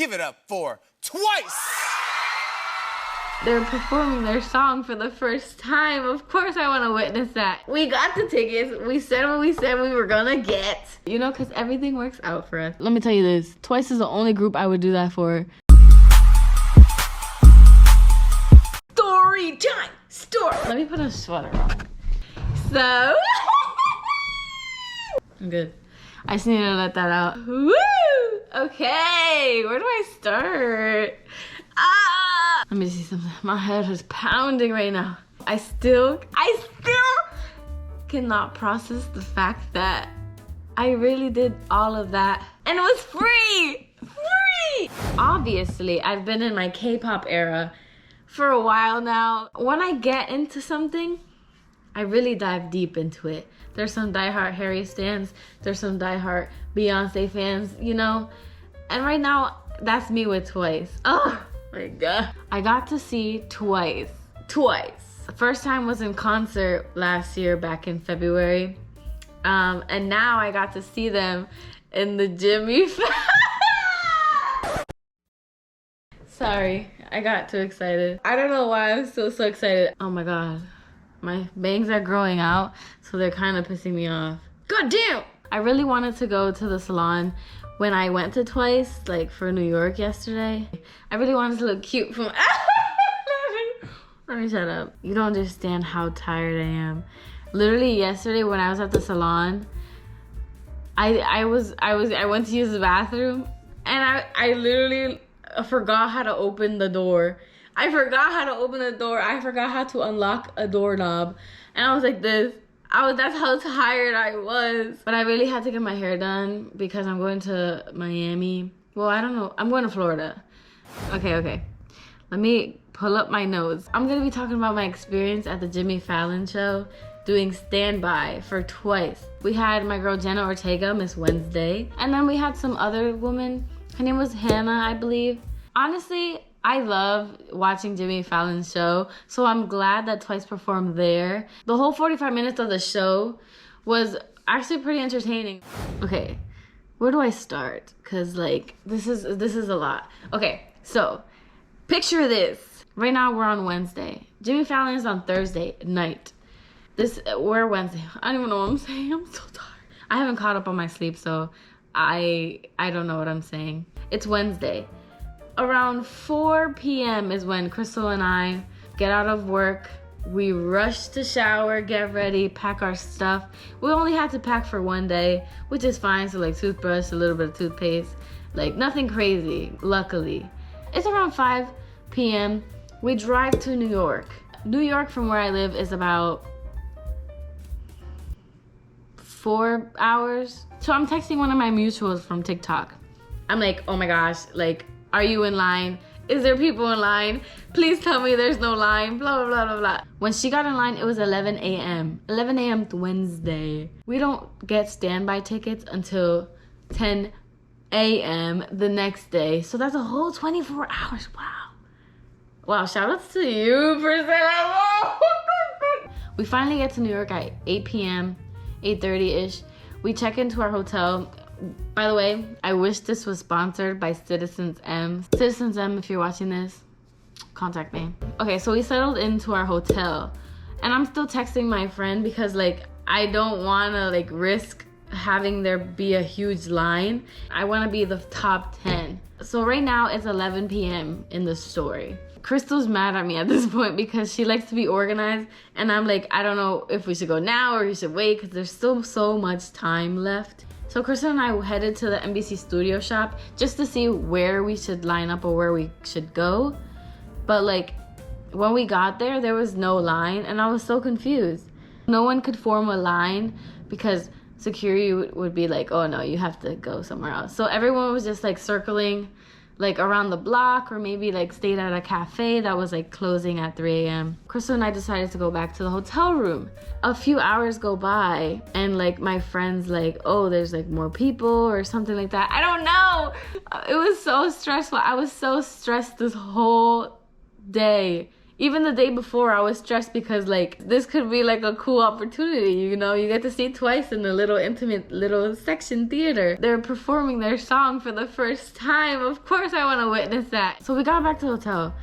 Give it up for Twice! They're performing their song for the first time. Of course I want to witness that. We got the tickets. We said what we said we were gonna get. You know, because everything works out for us. Let me tell you this. Twice is the only group I would do that for. Story time! Story! Let me put a sweater on. So... I'm good. I just need to let that out. Woo! Okay, where do I start? Let me see something. My head is pounding right now. I still cannot process the fact that I really did all of that and it was free! Free! Obviously, I've been in my K-pop era for a while now. When I get into something, I really dive deep into it. There's some diehard Harry stans. There's some diehard Beyonce fans, you know? And right now, that's me with Twice. Oh my God. I got to see Twice. The first time was in concert last year, back in February. And now I got to see them in the Jimmy Fallon. Sorry, I got too excited. I don't know why I'm so excited. Oh my God. My bangs are growing out, so they're kind of pissing me off. God damn! I really wanted to go to the salon when I went to Twice, like for New York yesterday. I really wanted to look cute from... Let me shut up. You don't understand how tired I am. Literally yesterday when I was at the salon, I went to use the bathroom and I literally forgot how to open the door. I forgot how to open the door. I forgot how to unlock a doorknob. And I was like this. That's how tired I was. But I really had to get my hair done because I'm going to Miami. Well, I don't know. I'm going to Florida. Okay. Let me pull up my notes. I'm going to be talking about my experience at the Jimmy Fallon show doing standby for Twice. We had my girl Jenna Ortega, Miss Wednesday. And then we had some other woman. Her name was Hannah, I believe. Honestly, I love watching Jimmy Fallon's show, so I'm glad that Twice performed there. The whole 45 minutes of the show was actually pretty entertaining. Okay, where do I start? Cause like this is a lot. Okay, so picture this. Right now we're on Wednesday. Jimmy Fallon is on Thursday night. We're Wednesday. I don't even know what I'm saying. I'm so tired. I haven't caught up on my sleep, so I don't know what I'm saying. It's Wednesday. Around 4 p.m. is when Crystal and I get out of work. We rush to shower, get ready, pack our stuff. We only had to pack for one day, which is fine. So like toothbrush, a little bit of toothpaste, like nothing crazy, luckily. It's around 5 p.m. We drive to New York. New York from where I live is about 4 hours. So I'm texting one of my mutuals from TikTok. I'm like, oh my gosh, like, are you in line? Is there people in line? Please tell me there's no line, blah, blah, blah, blah. When she got in line, it was 11 a.m. 11 a.m. Wednesday. We don't get standby tickets until 10 a.m. the next day. So that's a whole 24 hours, wow. Wow, shout outs to you for saying that. We finally get to New York at 8 p.m., 8:30-ish. We check into our hotel. By the way, I wish this was sponsored by Citizens M. Citizens M, if you're watching this, contact me. Okay, so we settled into our hotel. And I'm still texting my friend because, like, I don't want to, like, risk having there be a huge line. I want to be the top 10. So right now, it's 11 p.m. in the story. Crystal's mad at me at this point because she likes to be organized. And I'm like, I don't know if we should go now or we should wait because there's still so much time left. So Crystal and I headed to the NBC studio shop just to see where we should line up or where we should go. But like when we got there, there was no line and I was so confused. No one could form a line because security would be like, oh no, you have to go somewhere else. So everyone was just like circling like around the block or maybe like stayed at a cafe that was like closing at 3 a.m. Crystal and I decided to go back to the hotel room. A few hours go by and like my friend's like, oh, there's like more people or something like that. I don't know. It was so stressful. I was so stressed this whole day. Even the day before, I was stressed because, like, this could be, like, a cool opportunity, you know? You get to see Twice in a little intimate little section theater. They're performing their song for the first time. Of course I want to witness that. So we got back to the hotel.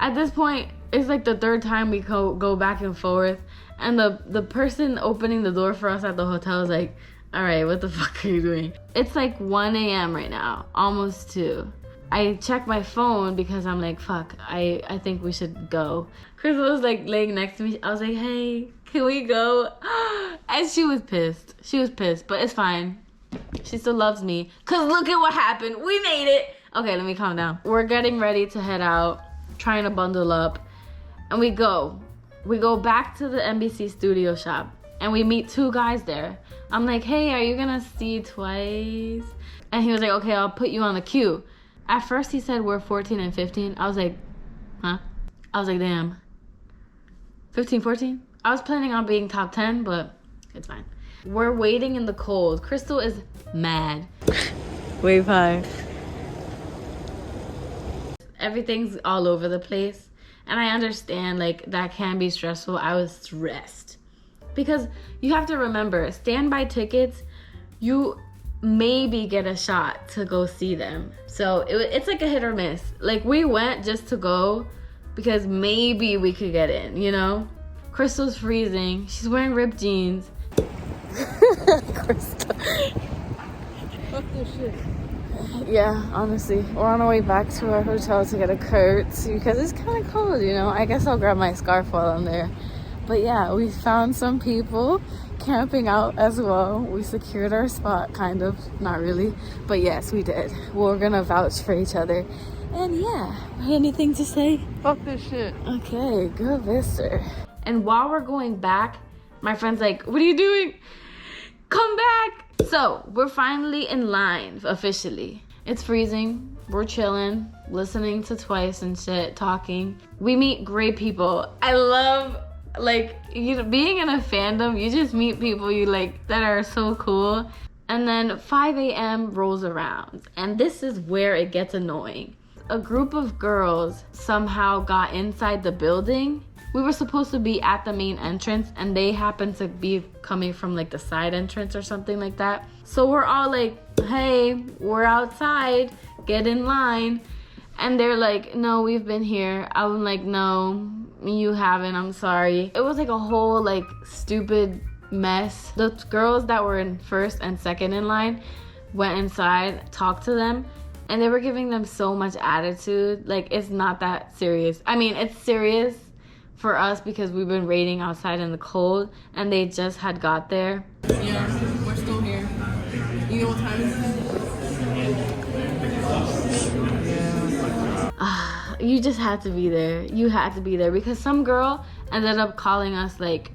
At this point, it's, like, the third time we go back and forth. And the person opening the door for us at the hotel is like, all right, what the fuck are you doing? It's, like, 1 a.m. right now, almost 2. I checked my phone because I'm like, fuck, I think we should go. Crystal was like laying next to me. I was like, hey, can we go? And she was pissed. She was pissed, but it's fine. She still loves me. Cause look at what happened. We made it. Okay, let me calm down. We're getting ready to head out, trying to bundle up. And we go back to the NBC studio shop and we meet 2 guys there. I'm like, hey, are you gonna see Twice? And he was like, okay, I'll put you on the queue. At first he said we're 14 and 15. I was like, huh? I was like, damn. 15, 14? I was planning on being top 10, but it's fine. We're waiting in the cold. Crystal is mad. Wave high. Everything's all over the place. And I understand, like, that can be stressful. I was stressed. Because you have to remember, standby tickets, you maybe get a shot to go see them. So it's like a hit or miss. Like, we went just to go because maybe we could get in, you know? Crystal's freezing. She's wearing ripped jeans. Crystal. Fuck this shit. Yeah, honestly. We're on our way back to our hotel to get a coat because it's kind of cold, you know? I guess I'll grab my scarf while I'm there. But yeah, we found some people camping out as well. We secured our spot, kind of. Not really, but yes, we did. We're gonna vouch for each other. And yeah, anything to say? Fuck this shit. Okay, good mister. And while we're going back, my friend's like, what are you doing? Come back. So we're finally in line officially. It's freezing. We're chilling, listening to Twice and shit, talking. We meet great people. I love, like, you know, being in a fandom, you just meet people you like that are so cool. And then 5 a.m. rolls around, and this is where it gets annoying. A group of girls somehow got inside the building. We were supposed to be at the main entrance, and they happened to be coming from like the side entrance or something like that. So we're all like, hey, we're outside, get in line. And they're like, no, we've been here. I'm like, no, you haven't, I'm sorry. It was like a whole like stupid mess. The girls that were in first and second in line went inside, talked to them, and they were giving them so much attitude. Like, it's not that serious. I mean, it's serious for us because we've been waiting outside in the cold and they just had got there. Yeah, we're still here. You know what time it is? You just had to be there. You had to be there because some girl ended up calling us like,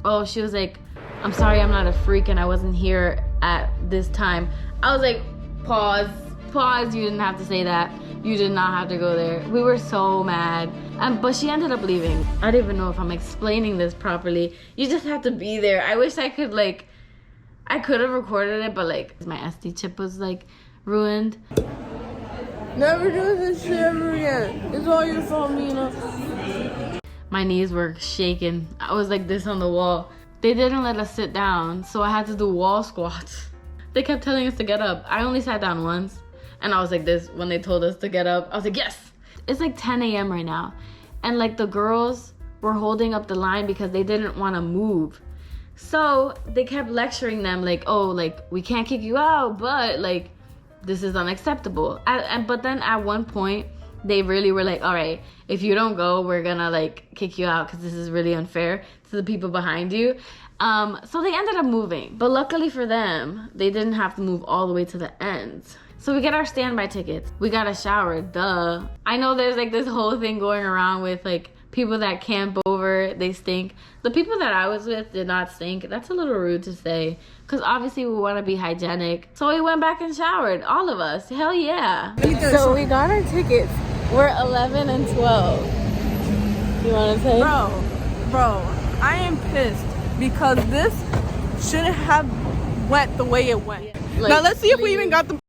oh, she was like, I'm sorry I'm not a freak and I wasn't here at this time. I was like, pause, you didn't have to say that. You did not have to go there. We were so mad. But she ended up leaving. I don't even know if I'm explaining this properly. You just have to be there. I wish I could like, I could have recorded it, but like my SD chip was like ruined. Never do this shit ever again. It's all your fault, Mina. My knees were shaking. I was like this on the wall. They didn't let us sit down, so I had to do wall squats. They kept telling us to get up. I only sat down once, and I was like this when they told us to get up. I was like, yes. It's like 10 a.m. right now, and like the girls were holding up the line because they didn't want to move. So they kept lecturing them like, oh, like we can't kick you out, but like this is unacceptable. But then at one point, they really were like, all right, if you don't go, we're gonna like kick you out because this is really unfair to the people behind you. So they ended up moving, but luckily for them, they didn't have to move all the way to the end. So we get our standby tickets. We got a shower, duh. I know there's like this whole thing going around with like people that camp over, they stink. The people that I was with did not stink. That's a little rude to say because obviously we want to be hygienic. So we went back and showered, all of us. Hell yeah. So we got our tickets. We're 11 and 12. You want to say? Bro, I am pissed because this shouldn't have went the way it went. Like, now let's see if we even got the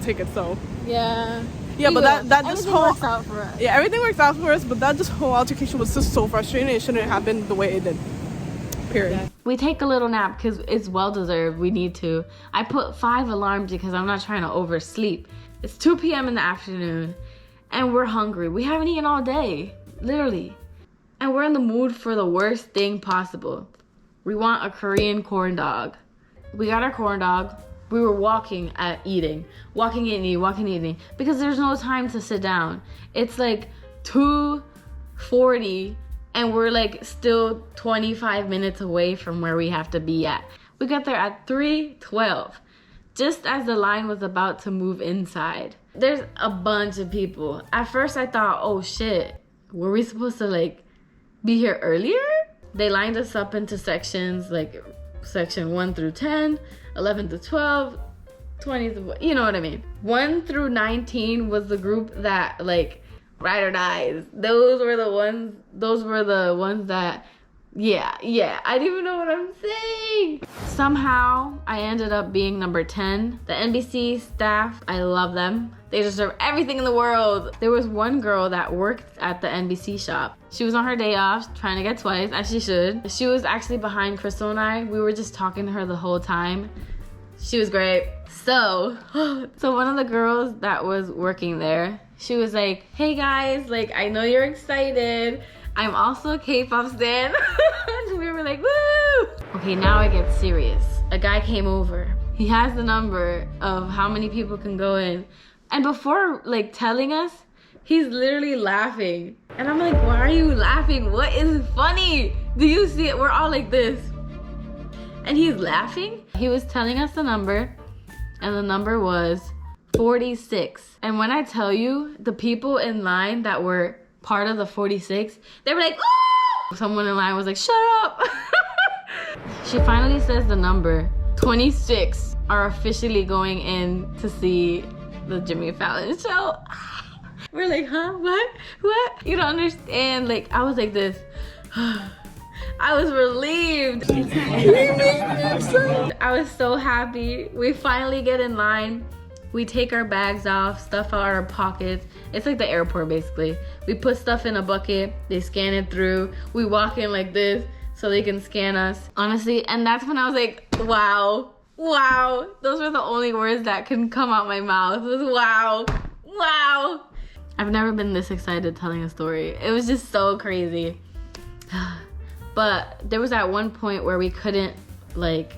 tickets though. Yeah. Yeah, but that just everything whole works out for us. yeah, everything worked out for us, but that just whole altercation was just so frustrating. It shouldn't have happened the way it did. Period. We take a little nap because it's well deserved. We need to. I put 5 alarms because I'm not trying to oversleep. It's 2 p.m. in the afternoon and we're hungry. We haven't eaten all day, literally. And we're in the mood for the worst thing possible. We want a Korean corn dog. We got our corn dog. We were walking and eating because there's no time to sit down. It's like 2:40 and we're like still 25 minutes away from where we have to be at. We got there at 3:12, just as the line was about to move inside. There's a bunch of people. At first I thought, oh shit, were we supposed to like be here earlier? They lined us up into sections, like section 1 through 10, 11 to 12, 20 to, you know what I mean. 1 through 19 was the group that like ride or dies. Those were the ones that, yeah, I don't even know what I'm saying. Somehow I ended up being number 10. The NBC staff, I love them. They deserve everything in the world. There was one girl that worked at the NBC shop. She was on her day off, trying to get twice, as she should. She was actually behind Crystal and I. We were just talking to her the whole time. She was great. So one of the girls that was working there, she was like, hey guys, like, I know you're excited. I'm also a K-pop stan. And we were like, woo! Okay, now it gets serious. A guy came over. He has the number of how many people can go in. And before like telling us, he's literally laughing. And I'm like, why are you laughing? What is funny? Do you see it? We're all like this. And he's laughing. He was telling us the number, and the number was 46. And when I tell you, the people in line that were part of the 46, they were like, oh! Someone in line was like, shut up. She finally says the number. 26 are officially going in to see the Jimmy Fallon show. We're like, huh? What? You don't understand. Like, I was like this. I was relieved. I was so happy. We finally get in line. We take our bags off, stuff out our pockets. It's like the airport, basically. We put stuff in a bucket. They scan it through. We walk in like this so they can scan us. Honestly, and that's when I was like, wow. Those were the only words that can come out my mouth. It was wow. I've never been this excited telling a story. It was just so crazy. But there was at one point where we couldn't like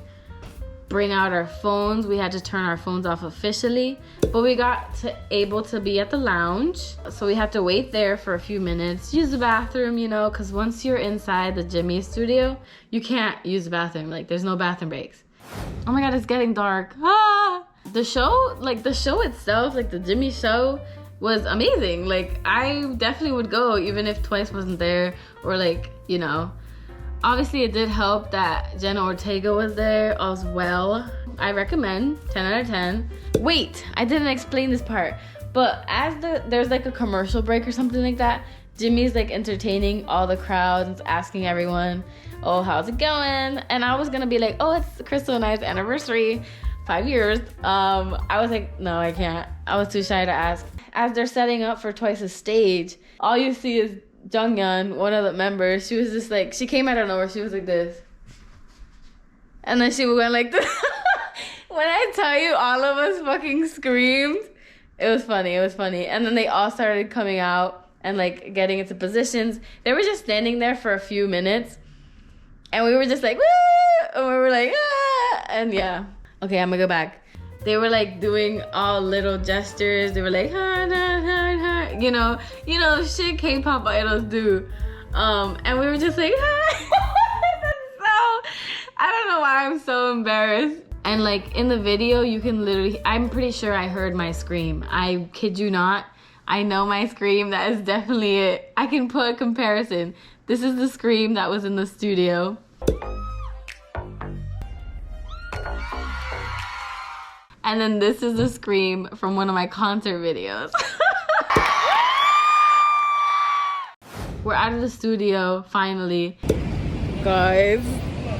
bring out our phones. We had to turn our phones off officially, but we got able to be at the lounge. So we had to wait there for a few minutes, use the bathroom, you know, because once you're inside the Jimmy studio, you can't use the bathroom. Like, there's no bathroom breaks. Oh my God, it's getting dark. The show itself, like the Jimmy show, was amazing. Like, I definitely would go even if Twice wasn't there, or like, you know. Obviously, it did help that Jenna Ortega was there as well. I recommend, 10 out of 10. Wait, I didn't explain this part. But as there's like a commercial break or something like that, Jimmy's like entertaining all the crowds, asking everyone, oh, how's it going? And I was gonna be like, oh, it's Crystal and I's anniversary, 5 years. I was like, no, I can't. I was too shy to ask. As they're setting up for Twice's stage, all you see is Jungyeon, one of the members. She was just like, she came out of nowhere. She was like this. And then she went like this. When I tell you, all of us fucking screamed. It was funny. And then they all started coming out and like getting into positions. They were just standing there for a few minutes. And we were just like, woo! And we were like, ah! And yeah. Okay, I'm gonna go back. They were like doing all little gestures. They were like, ha, ha, ha, ha. You know, shit K-pop idols do. And we were just like, I don't know why I'm so embarrassed. And like in the video, you can literally, I'm pretty sure I heard my scream. I kid you not. I know my scream. That is definitely it. I can put a comparison. This is the scream that was in the studio. And then this is the scream from one of my concert videos. We're out of the studio, finally. Guys,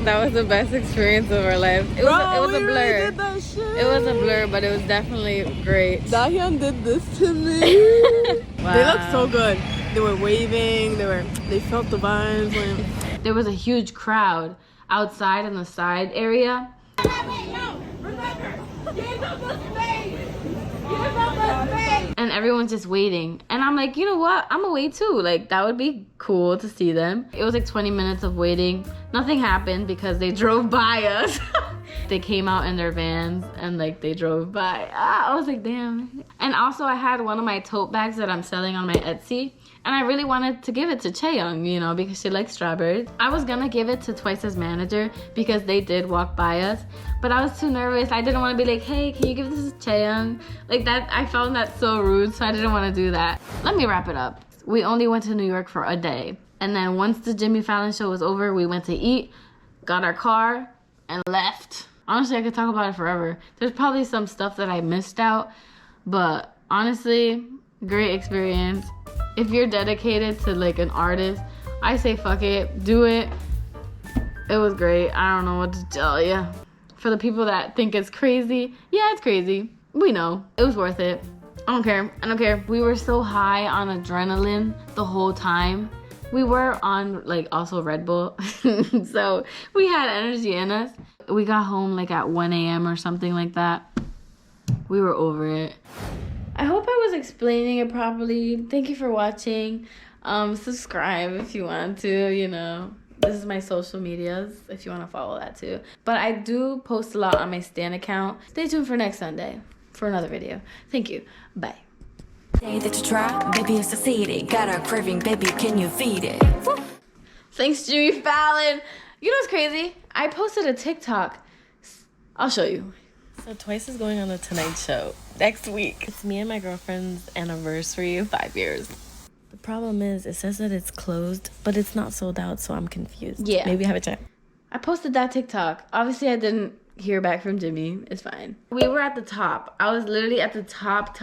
That was the best experience of our life. It was a blur. Really did that shit. It was a blur, but it was definitely great. Dahyun did this to me. Wow. They looked so good. They were waving. They felt the vibes. Like, There was a huge crowd outside in the side area. And everyone's just waiting. And I'm like, you know what? I'm gonna wait too. Like, that would be cool to see them. It was like 20 minutes of waiting. Nothing happened because they drove by us. They came out in their vans and like they drove by. I was like, damn. And also I had one of my tote bags that I'm selling on my Etsy. And I really wanted to give it to Chaeyoung, you know, because she likes strawberries. I was gonna give it to Twice's manager because they did walk by us, but I was too nervous. I didn't want to be like, hey, can you give this to Chaeyoung? Like that, I found that so rude, so I didn't want to do that. Let me wrap it up. We only went to New York for a day. And then once the Jimmy Fallon show was over, we went to eat, got our car, and left. Honestly, I could talk about it forever. There's probably some stuff that I missed out, but honestly, great experience. If you're dedicated to like an artist, I say fuck it, do it. It was great. I don't know what to tell you. For the people that think it's crazy, yeah, it's crazy. We know. It was worth it. I don't care. I don't care. We were so high on adrenaline the whole time. We were on like also Red Bull. So we had energy in us. We got home like at 1 a.m. or something like that. We were over it. I hope I was explaining it properly. Thank you for watching. Subscribe if you want to, you know. This is my social medias if you want to follow that too. But I do post a lot on my Stan account. Stay tuned for next Sunday for another video. Thank you. Bye. Say that you try, baby, you succeeded. Got a craving, baby, can you feed it? Woo. Thanks, Jimmy Fallon. You know what's crazy? I posted a TikTok. I'll show you. So Twice is going on the Tonight Show next week. It's me and my girlfriend's anniversary of 5 years. The problem is, it says that it's closed, but it's not sold out, so I'm confused. Yeah. Maybe have a check. I posted that TikTok. Obviously, I didn't hear back from Jimmy. It's fine. We were at the top. I was literally at the top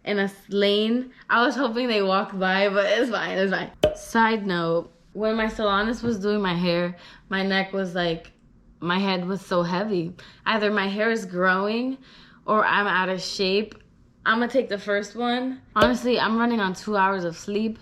in a lane. I was hoping they walked by, but it's fine. It's fine. Side note, when my salonist was doing my hair, my neck was like, my head was so heavy. Either my hair is growing or I'm out of shape. I'm gonna take the first one. Honestly, I'm running on 2 hours of sleep.